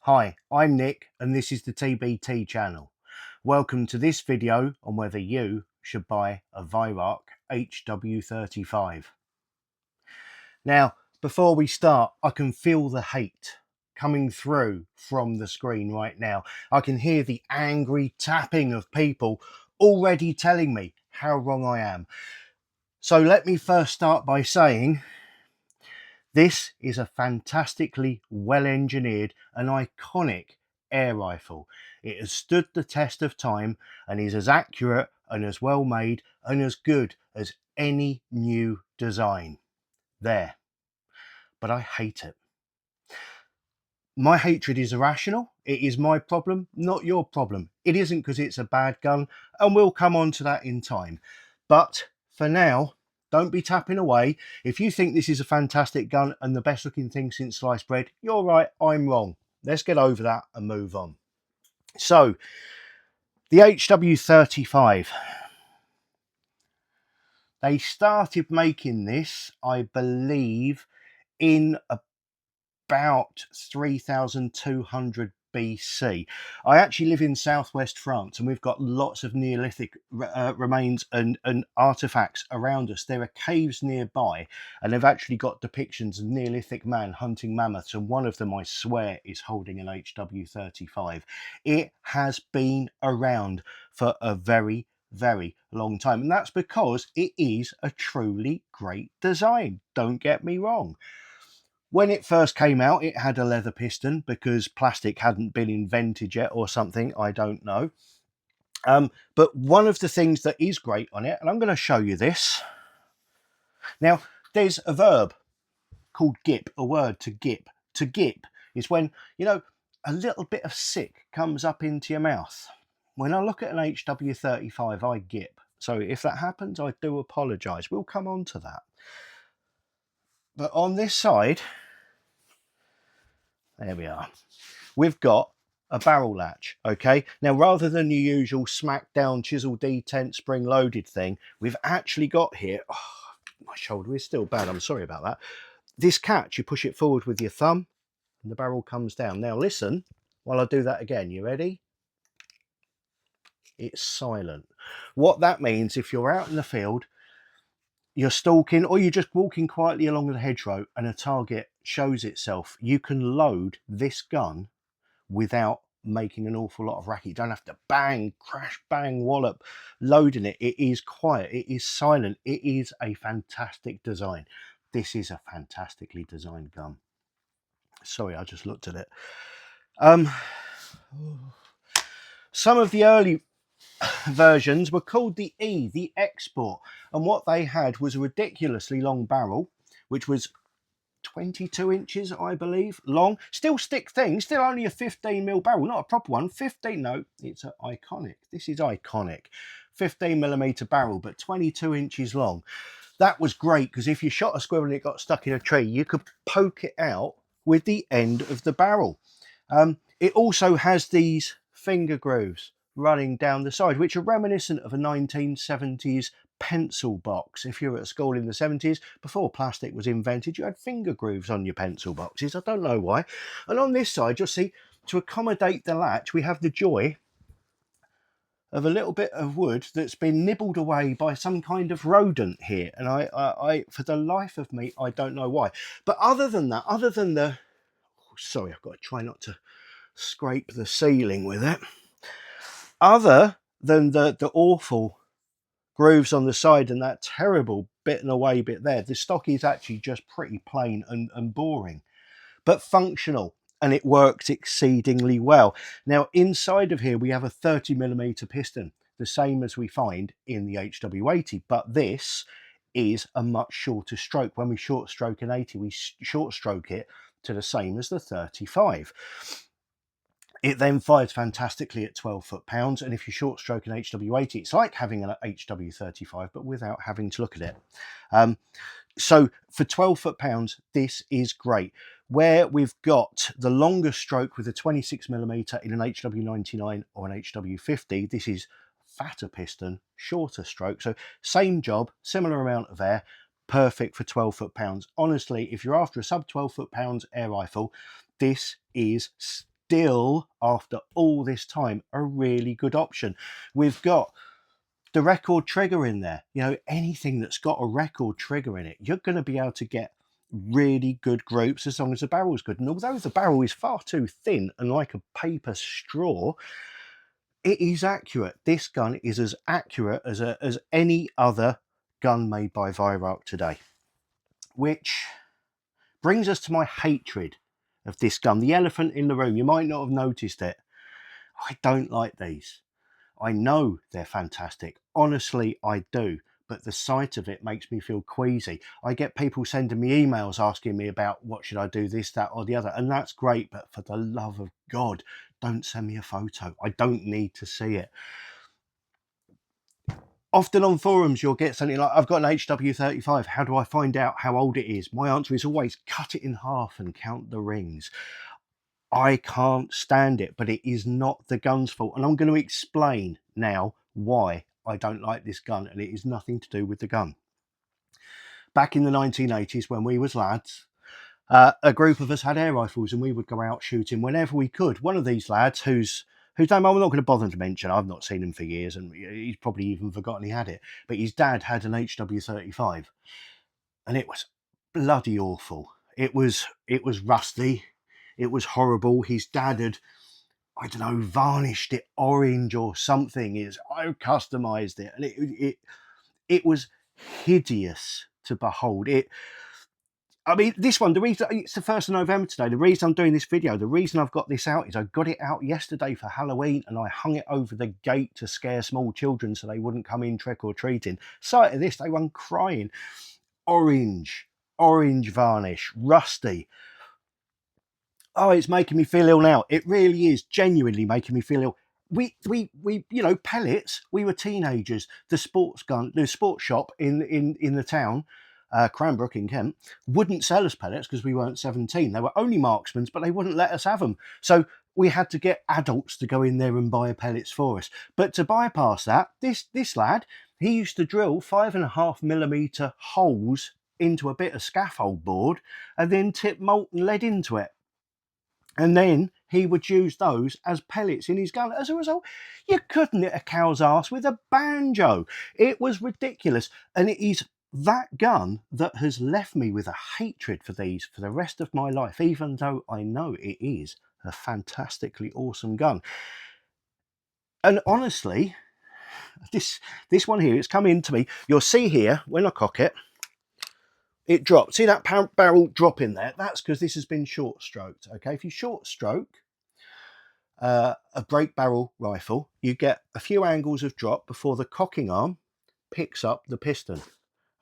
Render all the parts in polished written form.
Hi, I'm Nick and this is the TBT channel. Welcome to this video on whether you should buy a Weihrauch HW35. Now, before we start, I can feel the hate coming through from the screen right now. I can hear the angry tapping of people already telling me how wrong I am. So let me first start by saying this is a fantastically well-engineered and iconic air rifle. It has stood the test of time and is as accurate and as well made and as good as any new design. There. But I hate it. My hatred is irrational. It is my problem, not your problem. It isn't because it's a bad gun, and we'll come on to that in time. But for now, don't be tapping away. If you think this is a fantastic gun and the best looking thing since sliced bread, you're right, I'm wrong. Let's get over that and move on. So, the HW35. They started making this, I believe, in about 3200 BC. I actually live in southwest France and we've got lots of Neolithic remains and artifacts around us. There are caves nearby and they've actually got depictions of Neolithic man hunting mammoths, and one of them, I swear, is holding an HW35. It has been around for a very long time, and that's because it is a truly great design. Don't get me wrong. When it first came out, it had a leather piston because plastic hadn't been invented yet or something, I don't know. But one of the things that is great on it, and I'm going to show you this. Now, there's a verb called gip, a word to gip. To gip is when, you know, a little bit of sick comes up into your mouth. When I look at an HW35, I gip. So if that happens, I do apologise. We'll come on to that. But on this side, there we are. We've got a barrel latch. Okay, now rather than the usual smack down chisel detent spring loaded thing, we've actually got here, my shoulder is still bad, I'm sorry about that, this catch. You push it forward with your thumb and the barrel comes down. Now listen while I do that again. You ready? It's silent. What that means, if you're out in the field, you're stalking or you're just walking quietly along the hedgerow and a target shows itself, you can load this gun without making an awful lot of racket. You don't have to bang, crash, bang, wallop loading it. It is quiet. It is silent. It is a fantastic design. This is a fantastically designed gun. Sorry, I just looked at it. Some of the early versions were called the E, the Export, and what they had was a ridiculously long barrel, which was 22 inches, I believe, long. Still stick thing, still only a 15mm barrel, not a proper one. 15, no, it's an iconic. This is iconic. 15mm barrel, but 22 inches long. That was great because if you shot a squirrel and it got stuck in a tree, you could poke it out with the end of the barrel. It also has these finger grooves running down the side, which are reminiscent of a 1970s pencil box. If you were at school in the 70s, before plastic was invented, you had finger grooves on your pencil boxes. I don't know why. And on this side, you'll see, to accommodate the latch, we have the joy of a little bit of wood that's been nibbled away by some kind of rodent here. And I for the life of me, I don't know why. But other than that, other than the, sorry, I've got to try not to scrape the ceiling with it. Other than the awful grooves on the side and that terrible bitten away bit there, the stock is actually just pretty plain and boring, but functional, and it works exceedingly well. Now inside of here we have a 30mm piston, the same as we find in the HW80, but this is a much shorter stroke. When we short stroke an 80, we short stroke it to the same as the 35. It then fires fantastically at 12 foot-pounds, and if you short stroke an HW80, it's like having an HW35, but without having to look at it. So for 12 foot-pounds, this is great. Where we've got the longer stroke with a 26mm in an HW99 or an HW50, this is fatter piston, shorter stroke. So same job, similar amount of air, perfect for 12 foot-pounds. Honestly, if you're after a sub 12 foot-pounds air rifle, this is still, after all this time, a really good option. We've got the record trigger in there. You know, anything that's got a record trigger in it, you're going to be able to get really good groups as long as the barrel's good. And although the barrel is far too thin and like a paper straw, it is accurate. This gun is as accurate as any other gun made by Weihrauch today. Which brings us to my hatred of this gun. The elephant in the room. You might not have noticed it. I don't like these. I know they're fantastic. Honestly, I do. But the sight of it makes me feel queasy. I get people sending me emails asking me about what should I do, this, that, or the other. And that's great. But for the love of God, don't send me a photo. I don't need to see it. Often on forums, you'll get something like, I've got an HW35. How do I find out how old it is? My answer is always cut it in half and count the rings. I can't stand it, but it is not the gun's fault. And I'm going to explain now why I don't like this gun, and it is nothing to do with the gun. Back in the 1980s, when we was lads, a group of us had air rifles and we would go out shooting whenever we could. One of these lads, whose name I'm not going to bother to mention, I've not seen him for years and he's probably even forgotten he had it, but his dad had an HW35 and it was bloody awful. It was rusty. It was horrible. His dad had, I don't know, varnished it orange or something. I customized it, and it was hideous to behold. I mean, this one, the reason it's the 1st of November today, the reason I'm doing this video, the reason I've got this out is I got it out yesterday for Halloween and I hung it over the gate to scare small children so they wouldn't come in trick or treating. Sight of this, they run crying. Orange varnish, rusty. Oh, it's making me feel ill now. It really is genuinely making me feel ill. We you know, pellets. We were teenagers. The sports shop in the town, Cranbrook in Kent, wouldn't sell us pellets because we weren't 17. They were only marksmans, but they wouldn't let us have them. So we had to get adults to go in there and buy pellets for us. But to bypass that, this lad, he used to drill 5.5mm holes into a bit of scaffold board and then tip molten lead into it. And then he would use those as pellets in his gun. As a result, you couldn't hit a cow's ass with a banjo. It was ridiculous. And it is that gun that has left me with a hatred for these for the rest of my life, even though I know it is a fantastically awesome gun. And honestly, this one here, it's come into me. You'll see here, when I cock it, it dropped. See that barrel drop in there? That's because this has been short stroked. Okay, if you short stroke a break barrel rifle, you get a few angles of drop before the cocking arm picks up the piston.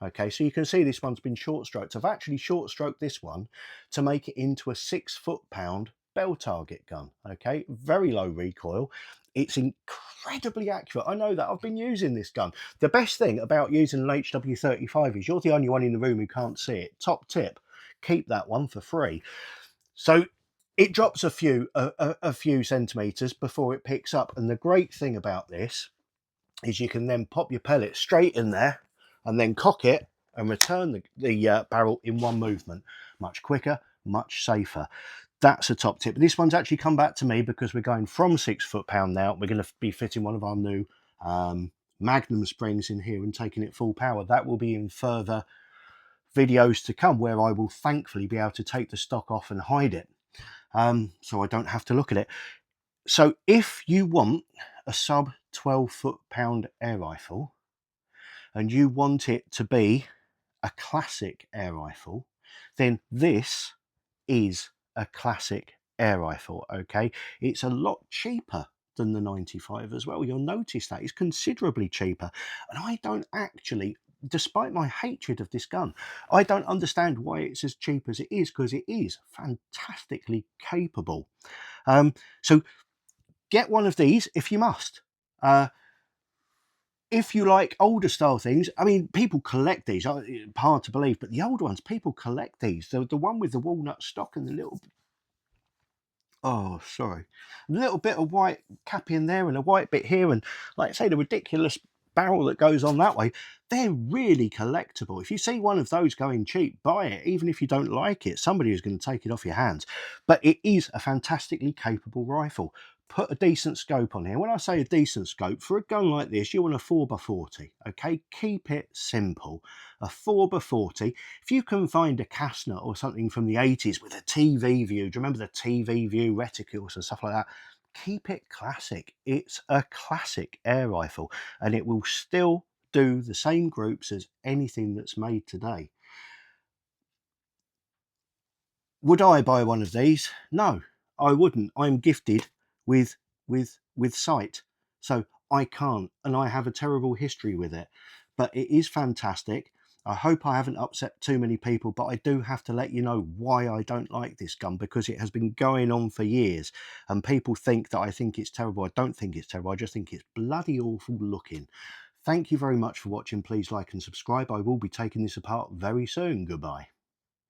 Okay, so you can see this one's been short stroked. I've actually short stroked this one to make it into a 6 foot-pound bell target gun. Okay, very low recoil. It's incredibly accurate. I know that. I've been using this gun. The best thing about using an HW35 is you're the only one in the room who can't see it. Top tip, keep that one for free. So it drops a few centimeters before it picks up. And the great thing about this is you can then pop your pellet straight in there and then cock it and return the barrel in one movement. Much quicker, much safer. That's a top tip. This one's actually come back to me because we're going from 6 foot-pound now. We're going to be fitting one of our new Magnum springs in here and taking it full power. That will be in further videos to come, where I will thankfully be able to take the stock off and hide it, so I don't have to look at it. So if you want a sub 12 foot-pound air rifle and you want it to be a classic air rifle, then this is a classic air rifle. Okay, it's a lot cheaper than the 95 as well. You'll notice that it's considerably cheaper, and I don't actually, despite my hatred of this gun, I don't understand why it's as cheap as it is, because it is fantastically capable. So get one of these if you must. If you like older style things, I mean, people collect these. Hard to believe, but the old ones, people collect these. The one with the walnut stock and the little, oh, sorry, a little bit of white cap in there and a white bit here, and like I say, the ridiculous barrel that goes on that way, they're really collectible. If you see one of those going cheap, buy it. Even if you don't like it, somebody is going to take it off your hands. But it is a fantastically capable rifle. Put a decent scope on here. When I say a decent scope, for a gun like this, you want a 4x40, okay? Keep it simple. A 4x40. If you can find a Kastner or something from the 80s with a TV view, do you remember the TV view reticules and stuff like that? Keep it classic. It's a classic air rifle, and it will still do the same groups as anything that's made today. Would I buy one of these? No, I wouldn't. I'm gifted with sight, so I can't, and I have a terrible history with it. But it is fantastic. I hope I haven't upset too many people, but I do have to let you know why I don't like this gun, because it has been going on for years and people think that I think it's terrible. I don't think it's terrible. I just think it's bloody awful looking. Thank you very much for watching. Please like and subscribe. I will be taking this apart very soon. Goodbye.